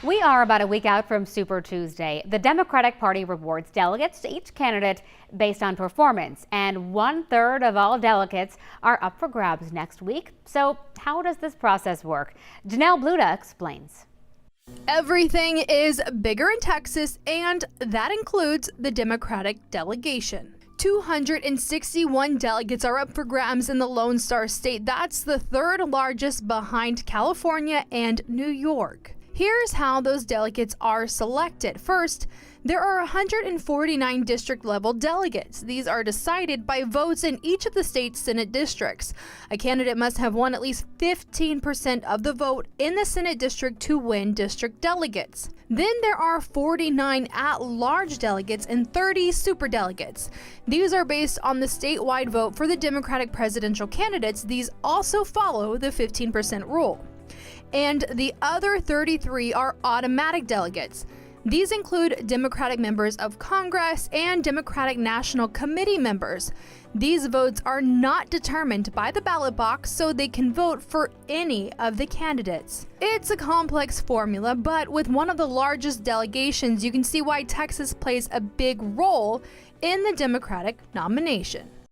We are about a week out from Super Tuesday. The Democratic Party rewards delegates to each candidate based on performance, and 1/3 of all delegates are up for grabs next week. So how does this process work? Janelle Bludau explains. Everything is bigger in Texas, and that includes the Democratic delegation. 261 delegates are up for grabs in the Lone Star State. That's the third largest behind California and New York. Here's how those delegates are selected. First, there are 149 district-level delegates. These are decided by votes in each of the state's Senate districts. A candidate must have won at least 15% of the vote in the Senate district to win district delegates. Then there are 49 at-large delegates and 30 superdelegates. These are based on the statewide vote for the Democratic presidential candidates. These also follow the 15% rule. And the other 33 are automatic delegates. These include Democratic members of Congress and Democratic National Committee members. These votes are not determined by the ballot box, so they can vote for any of the candidates. It's a complex formula, but with one of the largest delegations, you can see why Texas plays a big role in the Democratic nomination.